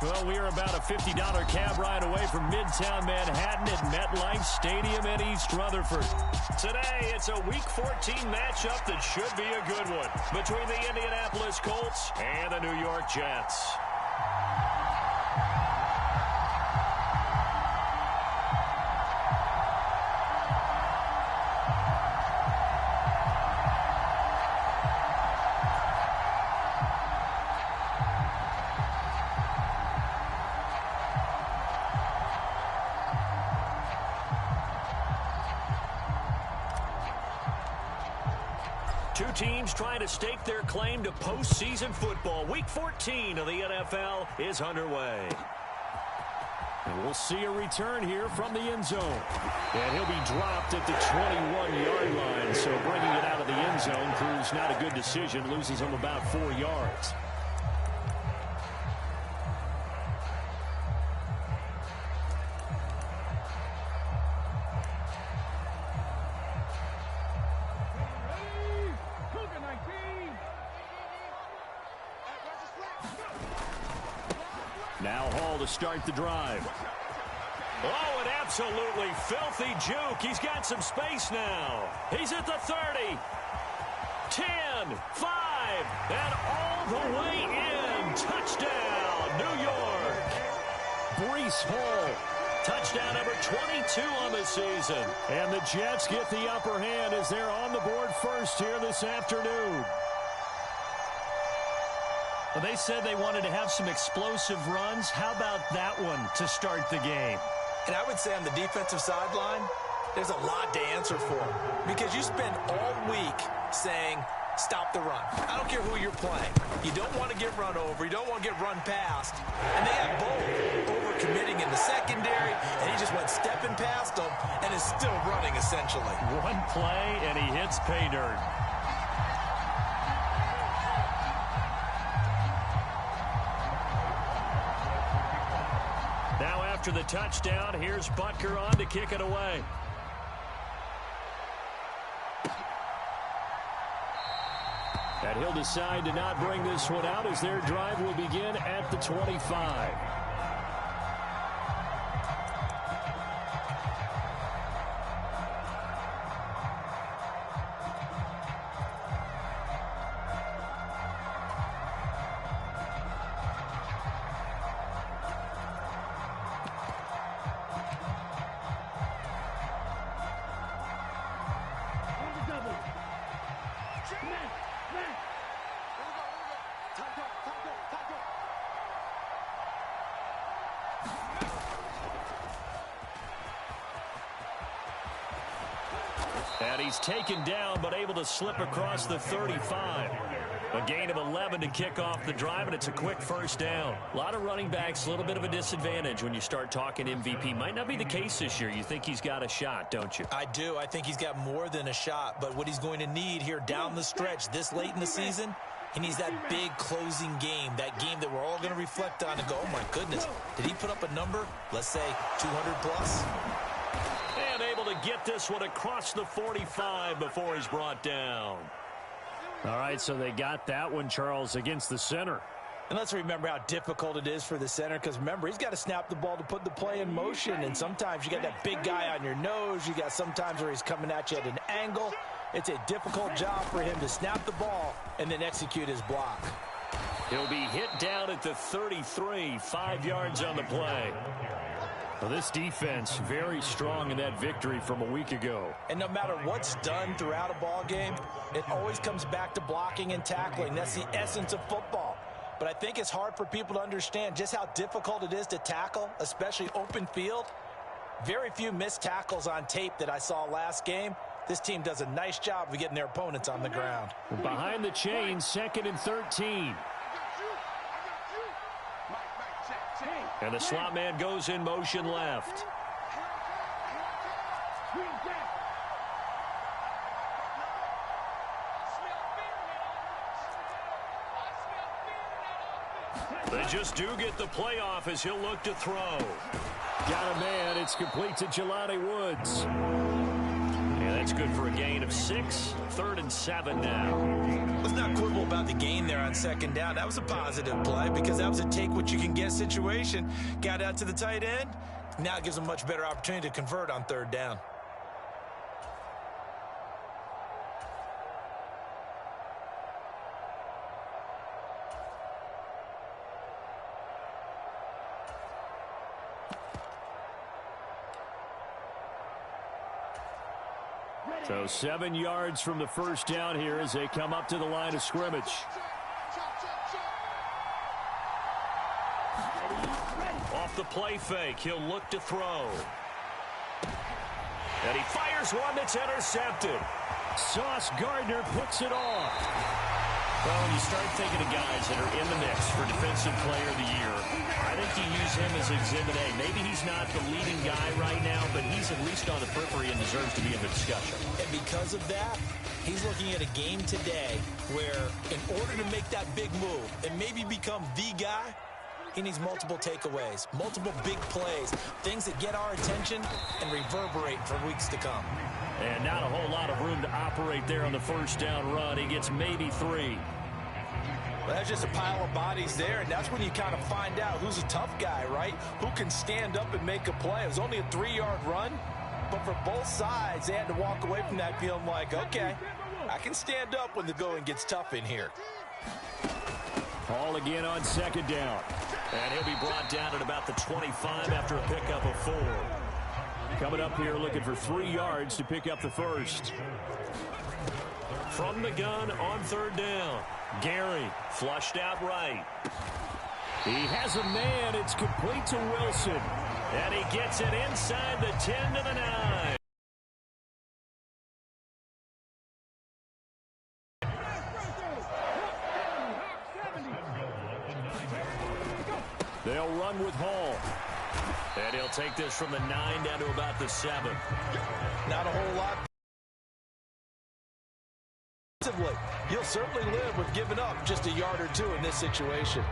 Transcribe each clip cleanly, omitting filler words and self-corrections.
Well, we are about a $50 cab ride away from Midtown Manhattan at MetLife Stadium in East Rutherford. Today, it's a Week 14 matchup that should be a good one between the Indianapolis Colts and the New York Jets. Two teams trying to stake their claim to postseason football. Week 14 of the NFL is underway. And we'll see a return here from the end zone. And he'll be dropped at the 21-yard line. So bringing it out of the end zone proves not a good decision. Loses him about 4 yards. Now Hall to start the drive. Oh, an absolutely filthy juke. He's got some space now. He's at the 30. 10, 5, and all the way in. Touchdown, New York. Breece Hall. Touchdown number 22 on the season. And the Jets get the upper hand as they're on the board first here this afternoon. Well, they said they wanted to have some explosive runs. How about that one to start the game? And I would say on the defensive sideline, there's a lot to answer for. Because you spend all week saying, stop the run. I don't care who you're playing. You don't want to get run over. You don't want to get run past. And they have both over-committing in the secondary, and he just went stepping past them and is still running, essentially. One play, and he hits pay dirt. Now after the touchdown, here's Butker on to kick it away. And he'll decide to not bring this one out as their drive will begin at the 25. And he's taken down, but able to slip across the 35. A gain of 11 to kick off the drive, and it's a quick first down. A lot of running backs, a little bit of a disadvantage when you start talking MVP. Might not be the case this year. You think he's got a shot, don't you? I do. I think he's got more than a shot, but what he's going to need here down the stretch this late in the season, he needs that big closing game, that game that we're all going to reflect on and go, oh, my goodness, did he put up a number, let's say 200 plus? And able to get this one across the 45 before he's brought down. All right, so they got that one, Charles, against the center. And let's remember how difficult it is for the center, because remember, he's got to snap the ball to put the play in motion, and sometimes you got that big guy on your nose. You got sometimes where he's coming at you at an angle. It's a difficult job for him to snap the ball and then execute his block. He'll be hit down at the 33, 5 yards on the play. Well, this defense very strong in that victory from a week ago. And no matter what's done throughout a ball game, it always comes back to blocking and tackling. That's the essence of football. But I think it's hard for people to understand just how difficult it is to tackle, especially open field. Very few missed tackles on tape that I saw last game. This team does a nice job of getting their opponents on the ground. Behind the chains, 2nd and 13. And the slot man goes in motion left. They just do get the playoff as he'll look to throw. Got a man. It's complete to Jelani Woods. And And that's good for a gain of 6. 3rd and 7 now. Let's not quibble about the gain there on 2nd down. That was a positive play because that was a take-what-you-can-get situation. Got out to the tight end. Now it gives them a much better opportunity to convert on 3rd down. So 7 yards from the first down here as they come up to the line of scrimmage. Off the play fake, he'll look to throw. And he fires one that's intercepted. Sauce Gardner picks it off. Well, when you start thinking of guys that are in the mix for Defensive Player of the Year, I think you use him as Exhibit A. Maybe he's not the leading guy right now, but he's at least on the periphery and deserves to be in the discussion. And because of that, he's looking at a game today where in order to make that big move and maybe become the guy, he needs multiple takeaways, multiple big plays, things that get our attention and reverberate for weeks to come. And not a whole lot of room to operate there on the first down run. He gets maybe 3. Well, that's just a pile of bodies there, and that's when you kind of find out who's a tough guy, right? Who can stand up and make a play. It was only a 3-yard run, but for both sides, they had to walk away from that feeling like, okay, I can stand up when the going gets tough in here. Hall again on 2nd down. And he'll be brought down at about the 25 after a pickup of 4. Coming up here looking for 3 yards to pick up the first. From the gun on 3rd down. Gary flushed out right. He has a man. It's complete to Wilson. And he gets it inside the 10 to the 9. They'll run with Hall. And he'll take this from the 9 down to about the 7. Not a whole lot. You'll certainly live with giving up just a yard or 2 in this situation.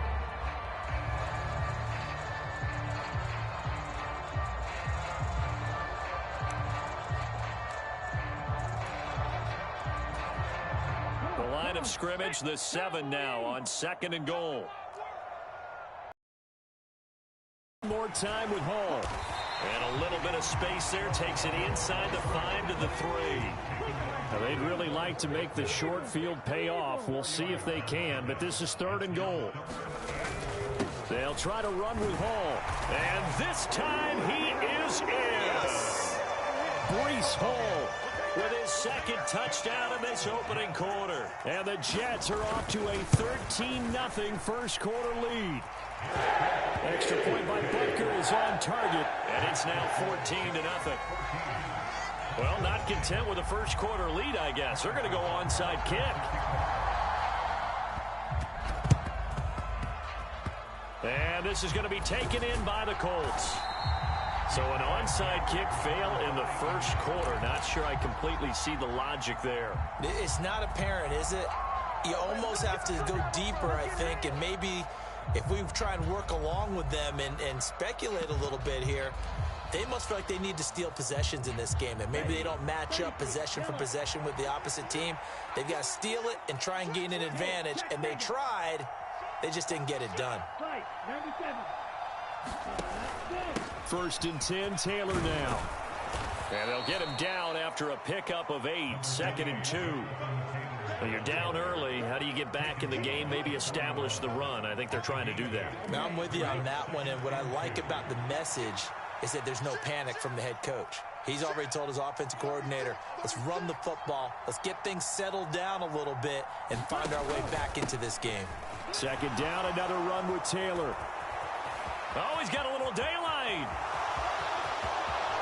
The line of scrimmage, the 7 now on 2nd and goal. More time with Hall. And a little bit of space there. Takes it inside the 5 to the 3. Now, they'd really like to make the short field pay off. We'll see if they can, but this is 3rd and goal. They'll try to run with Hall. And this time he is in. Breece Hall with his 2nd touchdown in this opening quarter. And the Jets are off to a 13-0 first quarter lead. Extra point by Butker is on target, and it's now 14-0. Well, not content with a first quarter lead, I guess. They're going to go onside kick. And this is going to be taken in by the Colts. So an onside kick fail in the first quarter. Not sure I completely see the logic there. It's not apparent, is it? You almost have to go deeper, I think, and maybe if we try and work along with them and speculate a little bit here, they must feel like they need to steal possessions in this game, and maybe they don't match up possession for possession with the opposite team. They've got to steal it and try and gain an advantage, and they tried. They just didn't get it done. 1st and 10, Taylor now. And they'll get him down after a pickup of 8, 2nd and 2. Well, you're down early. How do you get back in the game, maybe establish the run? I think they're trying to do that. Now, I'm with you on that one, and what I like about the message is that there's no panic from the head coach. He's already told his offensive coordinator, let's run the football, let's get things settled down a little bit and find our way back into this game. 2nd down, another run with Taylor. Oh, he's got a little daylight.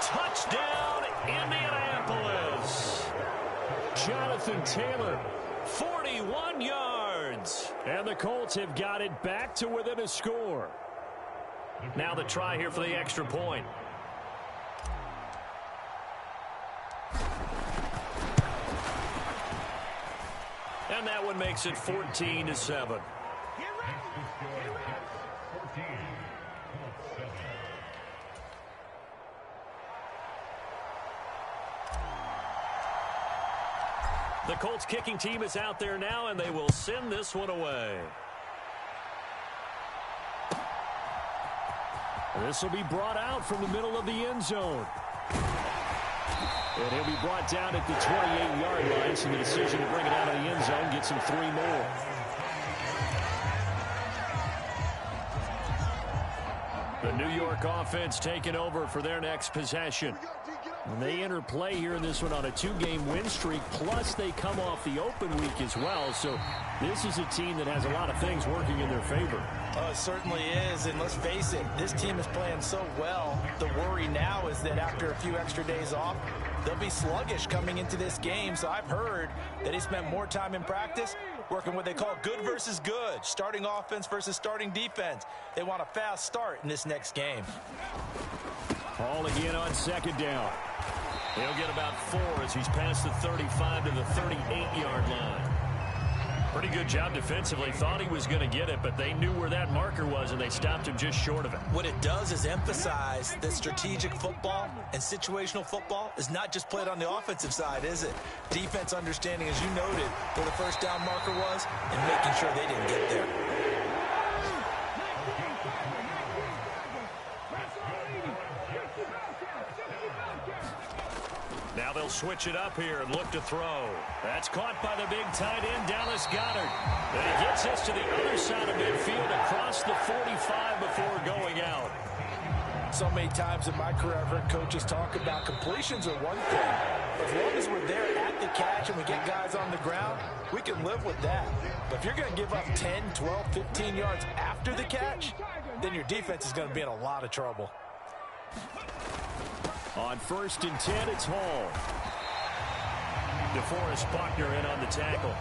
Touchdown, Indianapolis. Jonathan Taylor, 41 yards. And the Colts have got it back to within a score. Now the try here for the extra point. And that one makes it 14-7. The Colts kicking team is out there now, and they will send this one away. This will be brought out from the middle of the end zone. And he'll be brought down at the 28-yard line, so the decision to bring it out of the end zone gets him 3 more. The New York offense taking over for their next possession. And they enter play here in this one on a 2-game win streak, plus they come off the open week as well. So this is a team that has a lot of things working in their favor. Oh, it certainly is, and let's face it, this team is playing so well. The worry now is that after a few extra days off, they'll be sluggish coming into this game. So I've heard that he spent more time in practice working what they call good versus good, starting offense versus starting defense. They want a fast start in this next game. Hall again on second down. He'll get about 4 as he's past the 35 to the 38-yard line. Pretty good job defensively. Thought he was going to get it, but they knew where that marker was, and they stopped him just short of it. What it does is emphasize that strategic football and situational football is not just played on the offensive side, is it? Defense understanding, as you noted, where the first down marker was and making sure they didn't get there. Now they'll switch it up here and look to throw. That's caught by the big tight end, Dallas Goedert. And he gets this to the other side of midfield across the 45 before going out. So many times in my career, I've heard coaches talk about completions are one thing. As long as we're there at the catch and we get guys on the ground, we can live with that. But if you're going to give up 10, 12, 15 yards after the catch, then your defense is going to be in a lot of trouble. On 1st and 10, it's Hall. DeForest Buckner in on the tackle.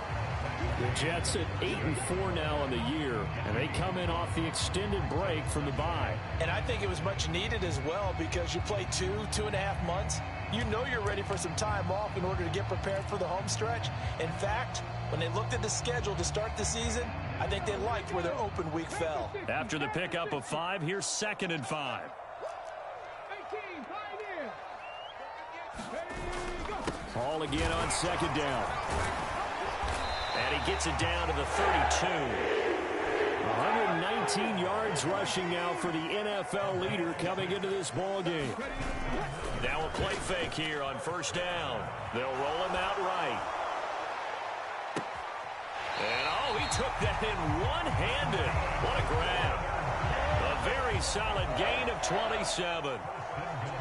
The Jets at 8-4 now on the year, and they come in off the extended break from the bye. And I think it was much needed as well because you play 2.5 months. You know you're ready for some time off in order to get prepared for the home stretch. In fact, when they looked at the schedule to start the season, I think they liked where their open week fell. After the pickup of 5, here's 2nd and 5. Hall again on 2nd down. And he gets it down to the 32. 119 yards rushing now for the NFL leader coming into this ball game. Now a play fake here on 1st down. They'll roll him out right. And he took that in one-handed. What a grab. A very solid gain of 27.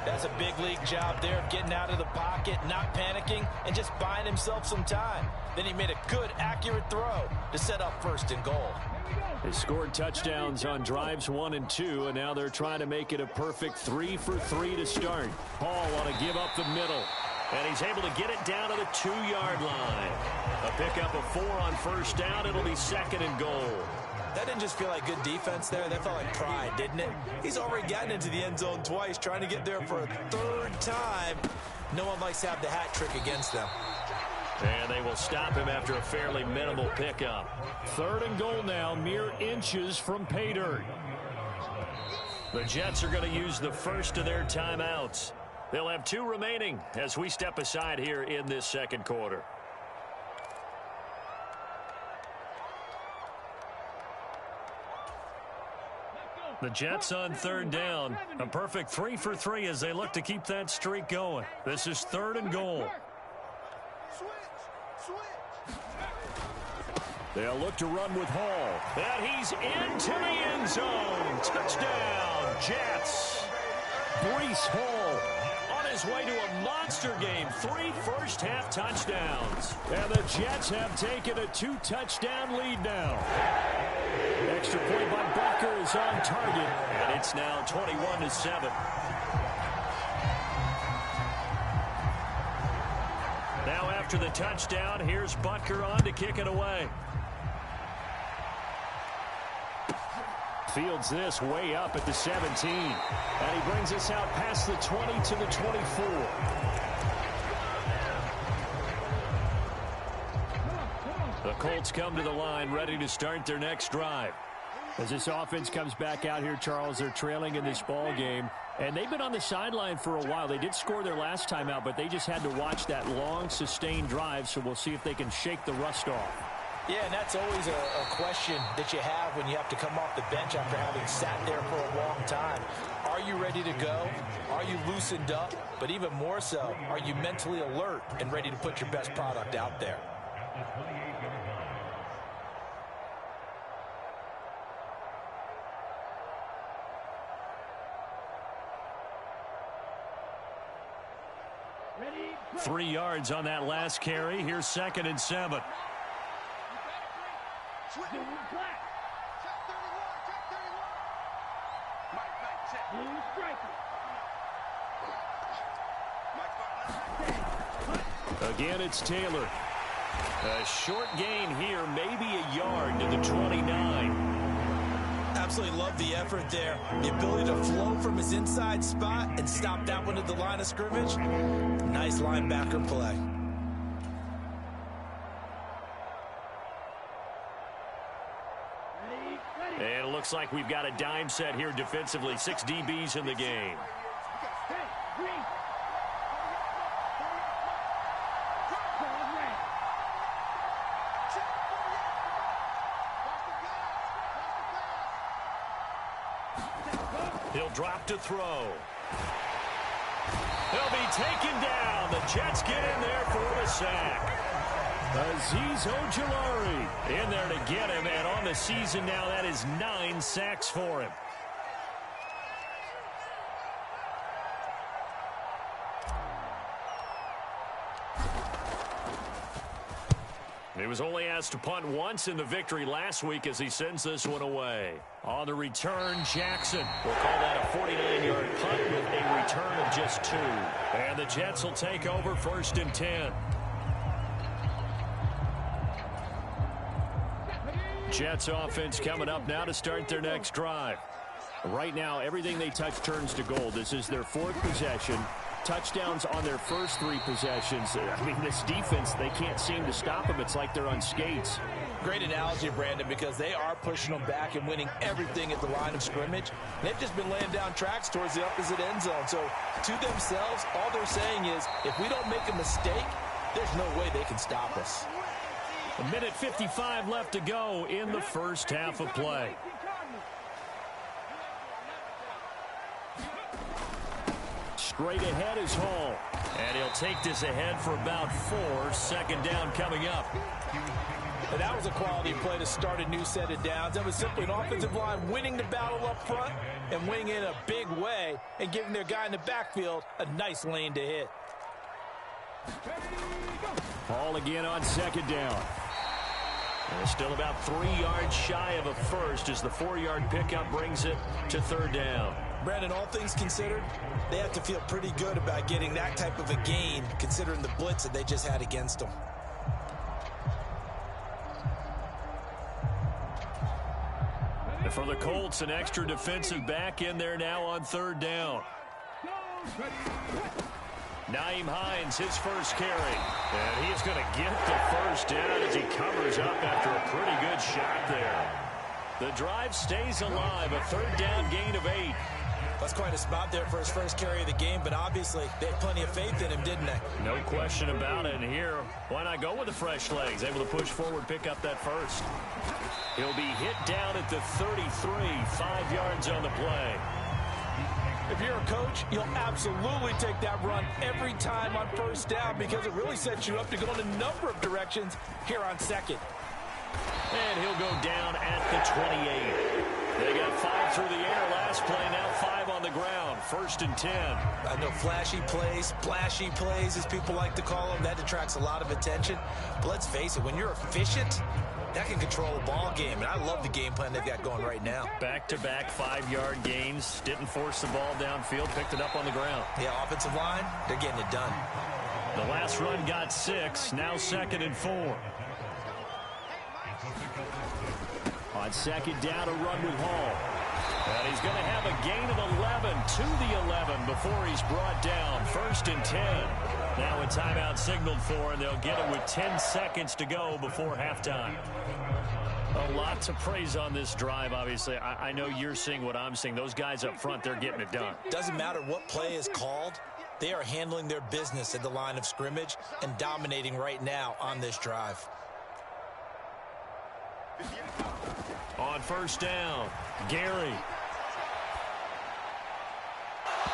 That's a big league job there of getting out of the pocket, not panicking, and just buying himself some time. Then he made a good, accurate throw to set up 1st and goal. They scored touchdowns on drives 1 and 2, and now they're trying to make it a perfect 3 for 3 to start. Hall want to give up the middle, and he's able to get it down to the 2-yard line. A pickup of 4 on 1st down. It'll be 2nd and goal. That didn't just feel like good defense there. That felt like pride, didn't it? He's already gotten into the end zone twice, trying to get there for a 3rd time. No one likes to have the hat trick against them. And they will stop him after a fairly minimal pickup. 3rd and goal now, mere inches from pay dirt. The Jets are going to use the first of their timeouts. They'll have 2 remaining as we step aside here in this 2nd quarter. The Jets on 3rd down. A perfect 3 for 3 as they look to keep that streak going. This is 3rd and goal. They'll look to run with Hall. And he's into the end zone. Touchdown, Jets. Breece Hall on his way to a monster game. 3 first-half touchdowns. And the Jets have taken a 2-touchdown lead now. Extra point by Bucker is on target, and it's now 21-7. Now after the touchdown, here's Bucker on to kick it away. Fields this way up at the 17, and he brings us out past the 20 to the 24. The Colts come to the line ready to start their next drive. As this offense comes back out here, Charles, they're trailing in this ball game. And they've been on the sideline for a while. They did score their last time out, but they just had to watch that long, sustained drive. So we'll see if they can shake the rust off. Yeah, and that's always a question that you have when you have to come off the bench after having sat there for a long time. Are you ready to go? Are you loosened up? But even more so, are you mentally alert and ready to put your best product out there? Ready? 3 yards on that last carry. Here's 2nd and 7. Again, it's Taylor. A short gain here, maybe a yard to the 29. Absolutely love the effort there. The ability to flow from his inside spot and stop that one at the line of scrimmage. Nice linebacker play. And it looks like we've got a dime set here defensively. 6 DBs in the game. He'll drop to throw. He'll be taken down. The Jets get in there for the sack. Azeez Ojulari in there to get him, and on the season now, that is 9 sacks for him. He was only asked to punt once in the victory last week as he sends this one away. On the return, Jackson will call that a 49-yard punt with a return of just 2. And the Jets will take over 1st and 10. Jets offense coming up now to start their next drive. Right now, everything they touch turns to gold. This is their 4th possession. Touchdowns on their first 3 possessions. I mean, this defense, they can't seem to stop them. It's like they're on skates. Great analogy, Brandon, because they are pushing them back and winning everything at the line of scrimmage. They've just been laying down tracks towards the opposite end zone. So to themselves, all they're saying is, if we don't make a mistake, there's no way they can stop us. 1:55 left to go in the first half of play. Straight ahead is Hall. And he'll take this ahead for about 4. 2nd down coming up. And that was a quality play to start a new set of downs. That was simply an offensive line winning the battle up front and winning in a big way and giving their guy in the backfield a nice lane to hit. Hall again on 2nd down. And still about 3 yards shy of a first as the 4-yard pickup brings it to 3rd down. Brandon, all things considered, they have to feel pretty good about getting that type of a gain considering the blitz that they just had against them. And for the Colts, an extra defensive back in there now on 3rd down. Nyheim Hines, his first carry. And he is going to get the first down as he covers up after a pretty good shot there. The drive stays alive, a 3rd down gain of 8. That's quite a spot there for his first carry of the game, but obviously they had plenty of faith in him, didn't they? No question about it. And here, why not go with the fresh legs? Able to push forward, pick up that first. He'll be hit down at the 33, 5 yards on the play. If you're a coach, you'll absolutely take that run every time on 1st down because it really sets you up to go in a number of directions here on 2nd. And he'll go down at the 28. They got 5 through the air last play, now 5 on the ground. 1st and 10. I know flashy plays, splashy plays, as people like to call them, that attracts a lot of attention. But let's face it, when you're efficient, that can control a ball game. And I love the game plan they've got going right now. Back-to-back 5-yard gains. Didn't force the ball downfield, picked it up on the ground. Yeah, offensive line, they're getting it done. The last run got 6, now 2nd and 4. On 2nd down, a run with Hall. And he's going to have a gain of 11 to the 11 before he's brought down. 1st and 10. Now a timeout signaled for, and they'll get it with 10 seconds to go before halftime. A lot to praise on this drive, obviously. I know you're seeing what I'm seeing. Those guys up front, they're getting it done. Doesn't matter what play is called. They are handling their business at the line of scrimmage and dominating right now on this drive. On first down, Gary.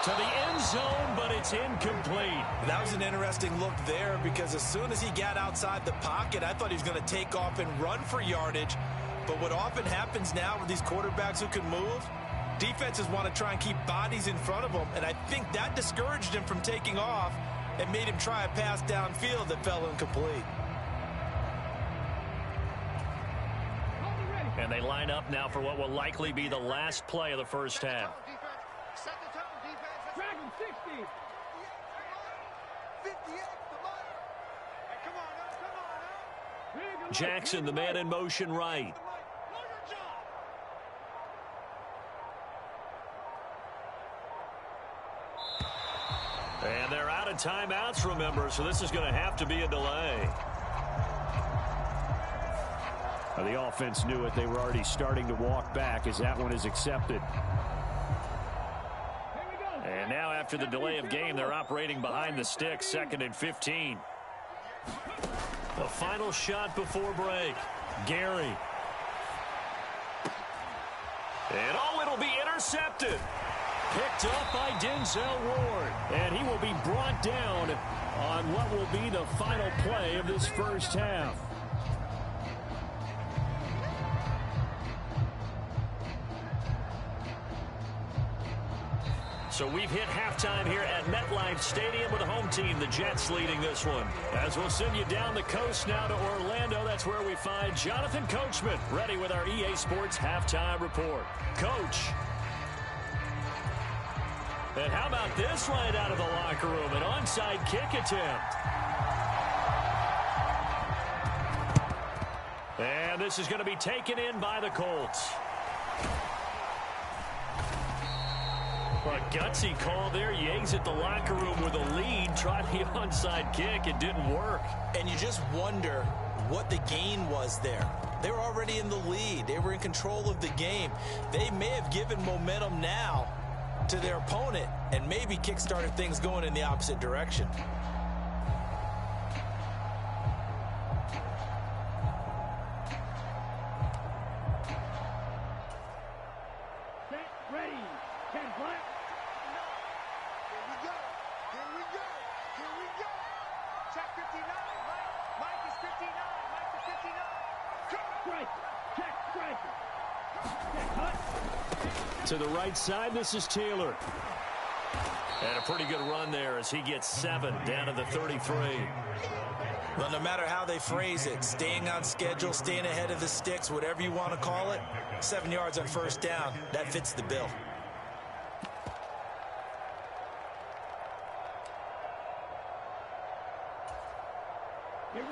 To the end zone, but it's incomplete. That was an interesting look there because as soon as he got outside the pocket, I thought he was going to take off and run for yardage. But what often happens now with these quarterbacks who can move, defenses want to try and keep bodies in front of them, and I think that discouraged him from taking off and made him try a pass downfield that fell incomplete. And they line up now for what will likely be the last play of the first half. Jackson, the man in motion right. And they're out of timeouts, remember, so this is going to have to be a delay. The offense knew it. They were already starting to walk back as that one is accepted. And now after the delay of game, they're operating behind the sticks, 2nd and 15. The final shot before break. Gary. And it'll be intercepted. Picked up by Denzel Ward. And he will be brought down on what will be the final play of this first half. So we've hit halftime here at MetLife Stadium with the home team, the Jets, leading this one. As we'll send you down the coast now to Orlando, that's where we find Jonathan Coachman, ready with our EA Sports halftime report. Coach. And how about this right out of the locker room? An onside kick attempt. And this is going to be taken in by the Colts. A gutsy call there. You exit the locker room with a lead. Tried the onside kick. It didn't work. And you just wonder what the gain was there. They were already in the lead. They were in control of the game. They may have given momentum now to their opponent and maybe kick-started things going in the opposite direction. To the right side, this is Taylor. And a pretty good run there as he gets 7 down to the 33. Well, no matter how they phrase it, staying on schedule, staying ahead of the sticks, whatever you want to call it, 7 yards on first down, that fits the bill.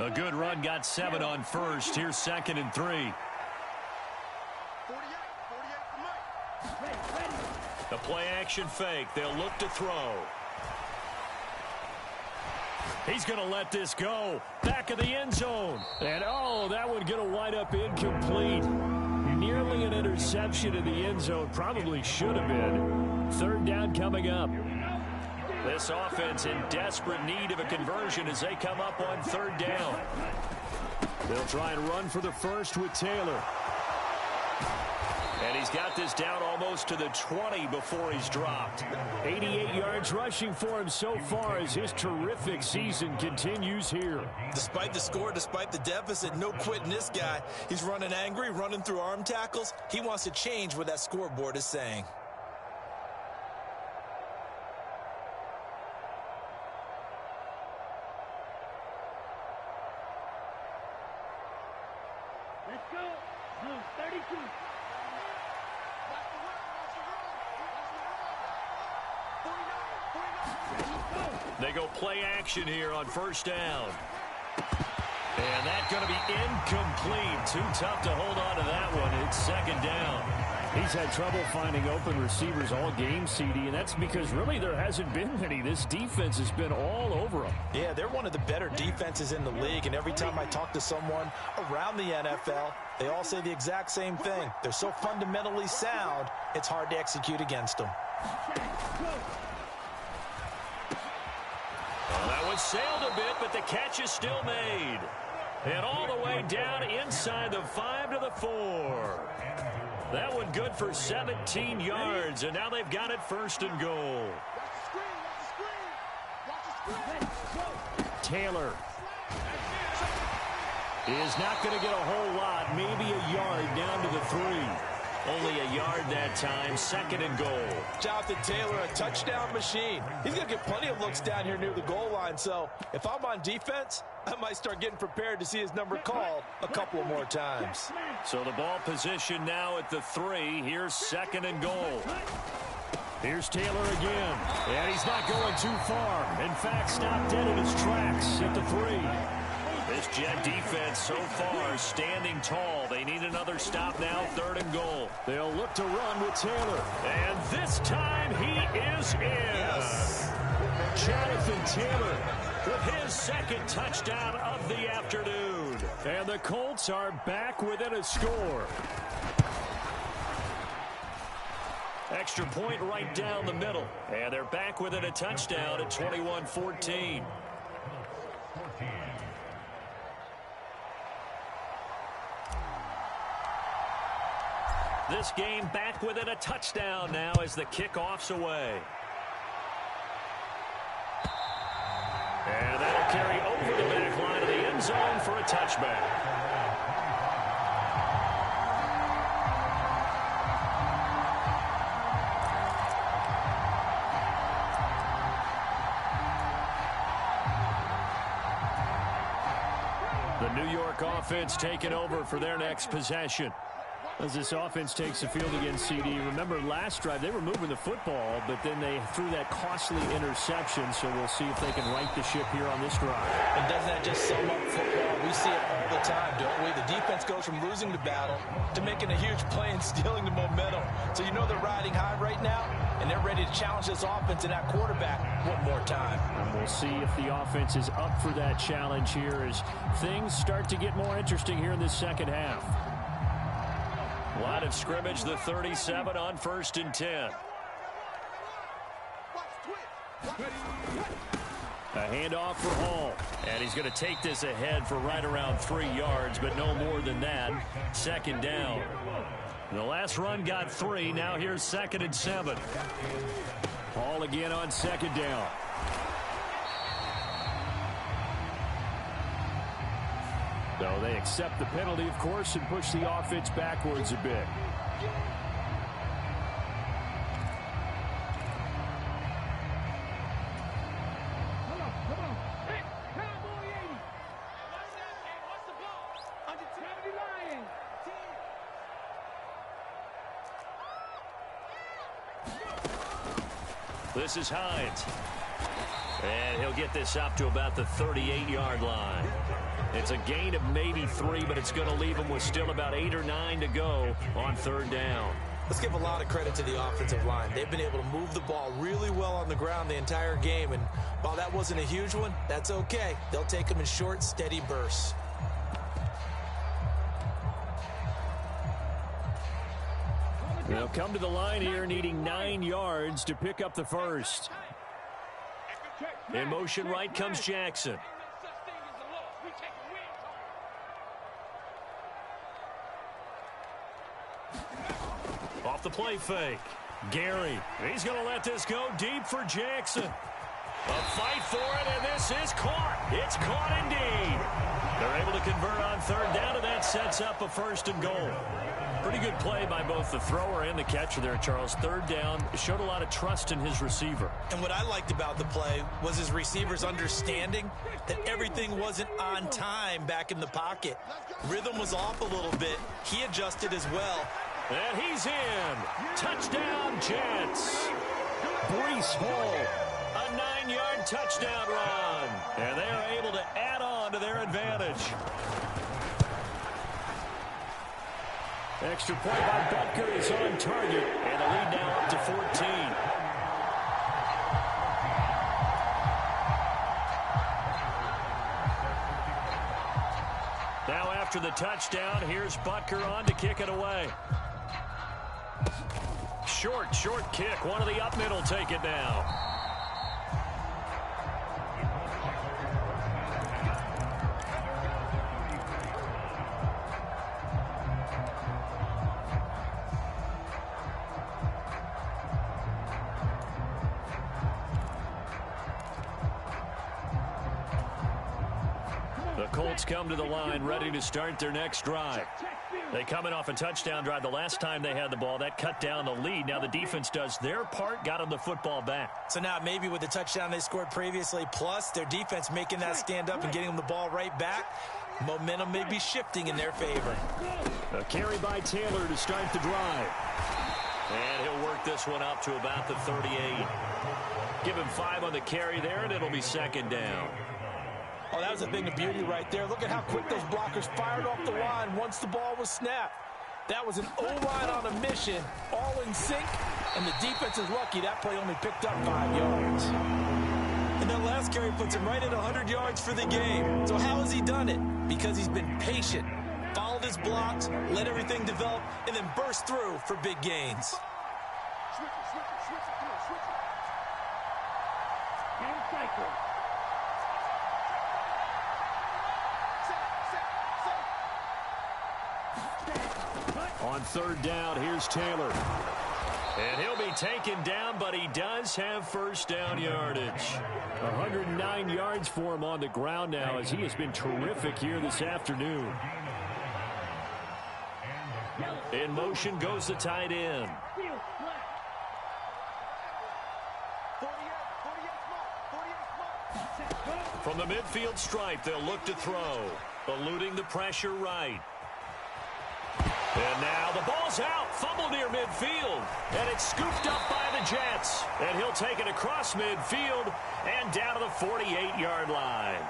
A good run, got 7 on first. Here's 2nd and 3. The play action fake. They'll look to throw. He's going to let this go. Back of the end zone. And, that one going to wind up incomplete. Nearly an interception in the end zone. Probably should have been. 3rd down coming up. This offense in desperate need of a conversion as they come up on 3rd down. They'll try and run for the first with Taylor. And he's got this down almost to the 20 before he's dropped. 88 yards rushing for him so far as his terrific season continues here. Despite the score, despite the deficit, no quitting this guy. He's running angry, running through arm tackles. He wants to change what that scoreboard is saying. Let's go. Blue 32. They go play action here on first down. And that's going to be incomplete. Too tough to hold on to that one. It's 2nd down. He's had trouble finding open receivers all game, CD, and that's because really there hasn't been many. This defense has been all over him. Yeah, they're one of the better defenses in the league, and every time I talk to someone around the NFL, they all say the exact same thing. They're so fundamentally sound, it's hard to execute against them. Well, that one sailed a bit, but the catch is still made. And all the way down inside the 5 to the 4. That one good for 17 yards, and now they've got it 1st and goal. Taylor is not going to get a whole lot, maybe a yard down to the 3. Only a yard that time, 2nd and goal. Jonathan Taylor, a touchdown machine. He's going to get plenty of looks down here near the goal line, so if I'm on defense, I might start getting prepared to see his number called a couple more times. So the ball position now at the 3. Here's 2nd and goal. Here's Taylor again. And he's not going too far. In fact, stopped dead in his tracks at the 3. This Jet defense so far standing tall. They need another stop now, 3rd and goal. They'll look to run with Taylor. And this time he is in. Yes. Jonathan Taylor with his 2nd touchdown of the afternoon. And the Colts are back within a score. Extra point right down the middle. And they're back within a touchdown at 21-14. This game back within a touchdown now as the kickoff's away. And that'll carry over the back line of the end zone for a touchback. The New York offense taking over for their next possession. As this offense takes the field against CD, remember last drive they were moving the football, but then they threw that costly interception, so we'll see if they can right the ship here on this drive. And doesn't that just sum up football? We see it all the time, don't we? The defense goes from losing the battle to making a huge play and stealing the momentum. So you know they're riding high right now, and they're ready to challenge this offense and that quarterback one more time. And we'll see if the offense is up for that challenge here as things start to get more interesting here in this second half. Line of scrimmage, the 37 on 1st and 10. A handoff for Hall. And he's going to take this ahead for right around 3 yards, but no more than that. 2nd down. The last run got 3. Now here's 2nd and 7. Hall again on 2nd down. So they accept the penalty, of course, and push the offense backwards a bit. This is Hines. And he'll get this up to about the 38-yard line. It's a gain of maybe 3, but it's going to leave them with still about 8 or 9 to go on 3rd down. Let's give a lot of credit to the offensive line. They've been able to move the ball really well on the ground the entire game, and while that wasn't a huge one, that's okay. They'll take them in short, steady bursts. They'll come to the line here needing 9 yards to pick up the first. In motion right comes Jackson. Off the play fake. Gary. He's going to let this go deep for Jackson. A fight for it, and this is caught. It's caught indeed. They're able to convert on 3rd down, and that sets up a 1st and goal. Pretty good play by both the thrower and the catcher there, Charles. 3rd down, showed a lot of trust in his receiver. And what I liked about the play was his receivers understanding that everything wasn't on time back in the pocket. Rhythm was off a little bit. He adjusted as well. And he's in. Touchdown, Jets. Breece Hall, a 9-yard touchdown run. And they are able to add on to their advantage. Extra point by Butker is on target, and the lead now up to 14. Now after the touchdown, here's Butker on to kick it away. Short kick. One of the up mid will take it now. The Colts come to the line ready to start their next drive. They come in off a touchdown drive the last time they had the ball. That cut down the lead. Now the defense does their part, got them the football back. So now maybe with the touchdown they scored previously, plus their defense making that stand up and getting them the ball right back, momentum may be shifting in their favor. A carry by Taylor to start the drive. And he'll work this one up to about the 38. Give him 5 on the carry there, and it'll be second down. Oh, that was a thing of beauty right there. Look at how quick those blockers fired off the line once the ball was snapped. That was an O-line on a mission, all in sync, and the defense is lucky that play only picked up 5 yards. And that last carry puts him right at 100 yards for the game. So how has he done it? Because he's been patient, followed his blocks, let everything develop, and then burst through for big gains. On third down, here's Taylor. And he'll be taken down, but he does have first down yardage. 109 yards for him on the ground now, as he has been terrific here this afternoon. In motion goes the tight end. From the midfield stripe, they'll look to throw. Eluding the pressure right. And now the ball's out. Fumble near midfield. And it's scooped up by the Jets. And he'll take it across midfield and down to the 48-yard line.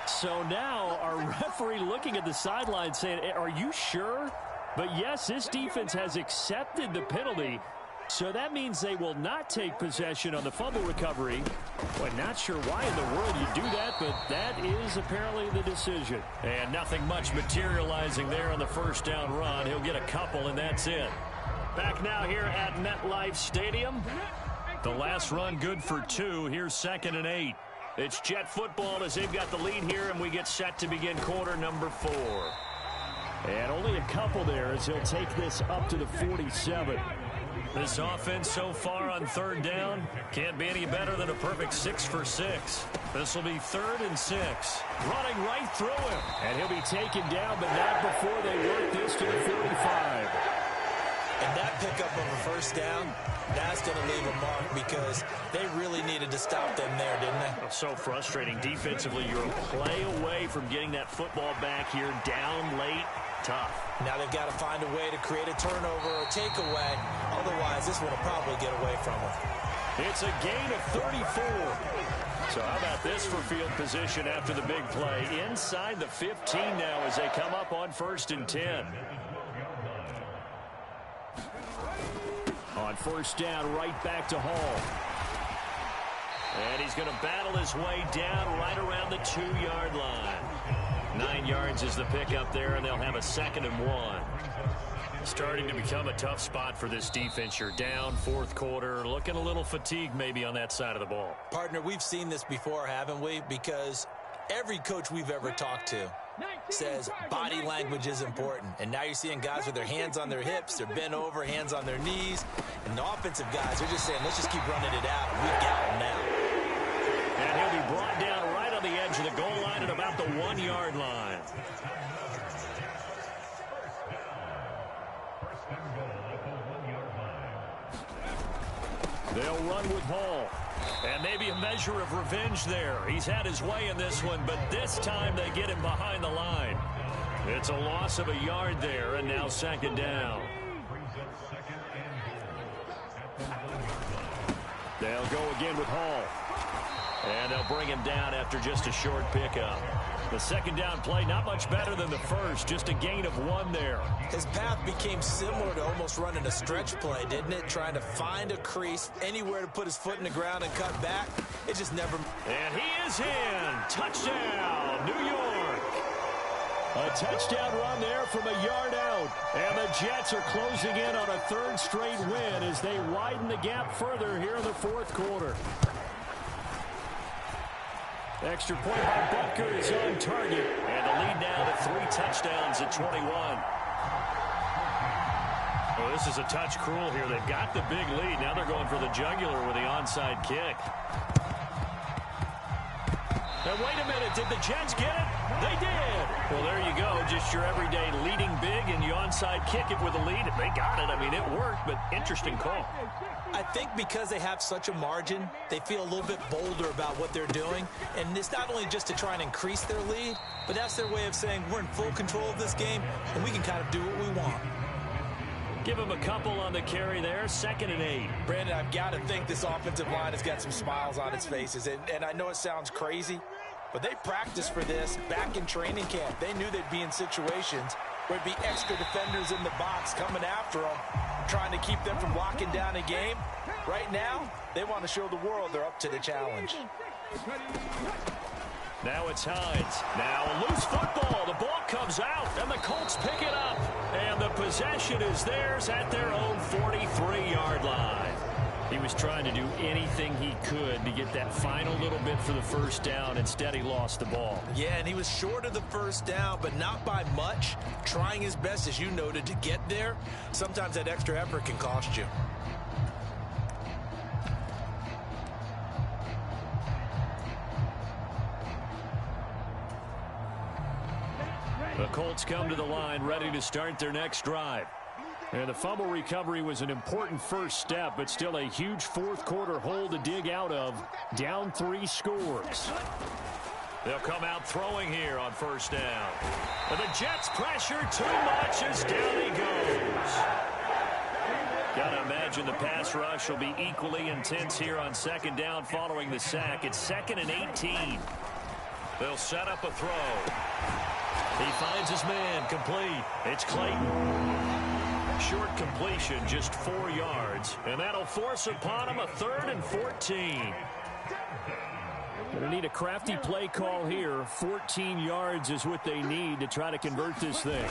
So now our referee looking at the sideline saying, are you sure? But yes, this defense has accepted the penalty. So that means they will not take possession on the fumble recovery. Well, not sure why in the world you do that, but that is apparently the decision. And nothing much materializing there on the first down run. He'll get a couple, and that's it. Back now here at MetLife Stadium. The last run good for 2. Here's 2nd and 8. It's Jet football as they've got the lead here, and we get set to begin quarter number 4. And only a couple there as he'll take this up to the 47. This offense so far on third down can't be any better than a perfect 6 for 6. This will be 3rd and 6. Running right through him. And he'll be taken down, but not before they work this to the 45. And that pickup of a first down, that's going to leave a mark because they really needed to stop them there, didn't they? So frustrating defensively. You're a play away from getting that football back here down late. Tough. Now they've got to find a way to create a turnover or takeaway. Otherwise, this one will probably get away from them. It's a gain of 34. So how about this for field position after the big play? Inside the 15 now as they come up on 1st and 10. On first down, right back to Hall. And he's going to battle his way down right around the 2-yard line. 9 yards is the pickup there, and they'll have a 2nd and 1. Starting to become a tough spot for this defense. You're down 4th quarter, looking a little fatigued maybe on that side of the ball. Partner, we've seen this before, haven't we? Because every coach we've ever talked to says body language is important. And now you're seeing guys with their hands on their hips, they're bent over, hands on their knees. And the offensive guys are just saying, let's just keep running it out. We've got them now. And he'll be brought down right on the edge of the goal line at about the 1-yard line. They'll run with Hall. And maybe a measure of revenge there. He's had his way in this one, but this time they get him behind the line. It's a loss of a yard there, and now 2nd down. They'll go again with Hall. And they'll bring him down after just a short pickup. The second down play, not much better than the first, just a gain of 1 there. His path became similar to almost running a stretch play, didn't it? Trying to find a crease, anywhere to put his foot in the ground and cut back. It just never... And he is in. Touchdown, New York. A touchdown run there from a yard out. And the Jets are closing in on a third straight win as they widen the gap further here in the fourth quarter. Extra point by Butker is on target. And the lead now to 3 touchdowns at 21. Well, this is a touch cruel here. They've got the big lead. Now they're going for the jugular with the onside kick. And wait a minute, did the Jets get it? They did. Well, there you go. Just your everyday leading big, and you onside kick it with a lead. They got it. I mean, it worked, but interesting call. I think because they have such a margin, they feel a little bit bolder about what they're doing. And it's not only just to try and increase their lead, but that's their way of saying we're in full control of this game, and we can kind of do what we want. Give him a couple on the carry there. 2nd and 8. Brandon, I've got to think this offensive line has got some smiles on its faces. And I know it sounds crazy, but they practiced for this back in training camp. They knew they'd be in situations where it'd be extra defenders in the box coming after them, trying to keep them from locking down a game. Right now, they want to show the world they're up to the challenge. Now it's Hines. Now a loose football. The ball comes out, and the Colts pick it up. And the possession is theirs at their own 43-yard line. He was trying to do anything he could to get that final little bit for the first down. Instead, he lost the ball. Yeah, and he was short of the first down, but not by much. Trying his best, as you noted, to get there. Sometimes that extra effort can cost you. The Colts come to the line ready to start their next drive. And the fumble recovery was an important first step, but still a huge fourth quarter hole to dig out of. Down 3 scores. They'll come out throwing here on first down. And the Jets pressure too much as down he goes. Gotta imagine the pass rush will be equally intense here on second down following the sack. It's 2nd and 18. They'll set up a throw. He finds his man, complete. It's Clayton. Short completion, just 4 yards. And that'll force upon him a 3rd and 14. Gonna need a crafty play call here. 14 yards is what they need to try to convert this thing.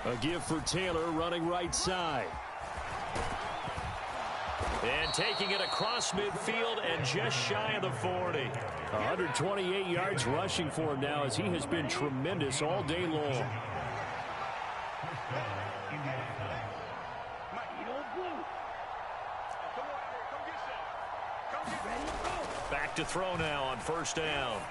A give for Taylor running right side. And taking it across midfield and just shy of the 40. 128 yards rushing for him now as he has been tremendous all day long. Back to throw now on first down.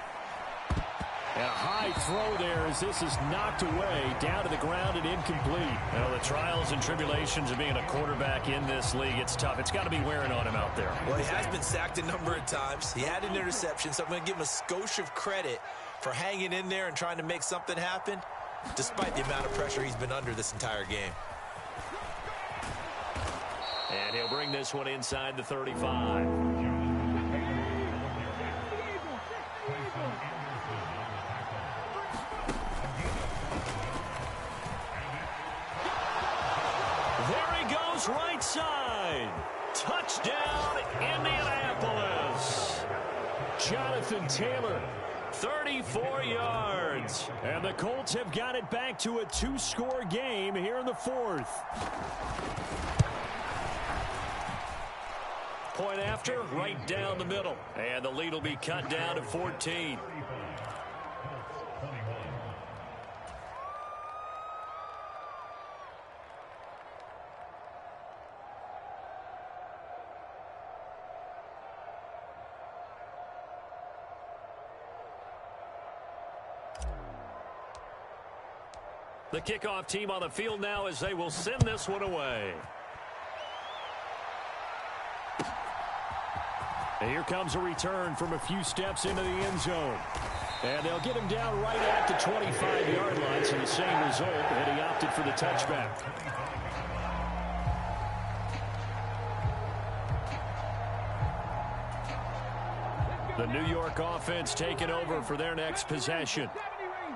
And a high throw there as this is knocked away, down to the ground and incomplete. Well, the trials and tribulations of being a quarterback in this league, it's tough. It's got to be wearing on him out there. Well, he has been sacked a number of times. He had an interception, so I'm going to give him a skosh of credit for hanging in there and trying to make something happen, despite the amount of pressure he's been under this entire game. And he'll bring this one inside the 35. Right side. Touchdown, Indianapolis. Jonathan Taylor, 34 yards. And the Colts have got it back to a 2-score game here in the 4th. Point after, right down the middle. And the lead will be cut down to 14. The kickoff team on the field now as they will send this one away. And here comes a return from a few steps into the end zone. And they'll get him down right at the 25-yard line, so the same result, and he opted for the touchback. The New York offense taking over for their next possession.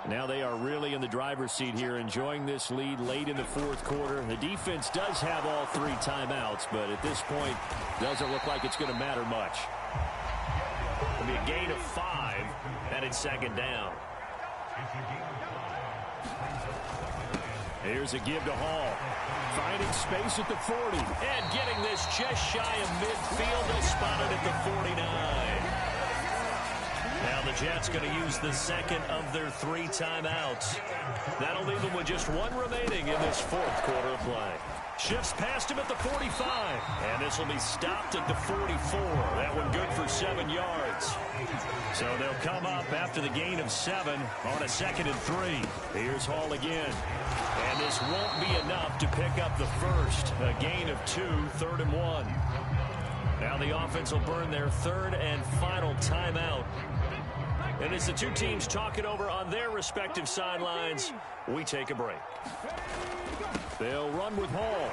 Now they are really in the driver's seat here, enjoying this lead late in the fourth quarter. The defense does have all 3 timeouts, but at this point, doesn't look like it's going to matter much. It'll be a gain of 5, and it's second down. Here's a give to Hall. Finding space at the 40. And getting this just shy of midfield. They'll spot it at the 49. Now the Jets going to use the second of their 3 timeouts. That'll leave them with just 1 remaining in this fourth quarter of play. Shifts past him at the 45. And this will be stopped at the 44. That one good for 7 yards. So they'll come up after the gain of 7 on a 2nd and 3. Here's Hall again. And this won't be enough to pick up the first. A gain of 2, 3rd and 1. Now the offense will burn their 3rd and final timeout. And as the 2 teams talk it over on their respective sidelines, we take a break. They'll run with Hall.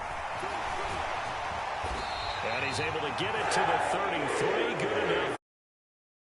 And he's able to get it to the 33. Good enough.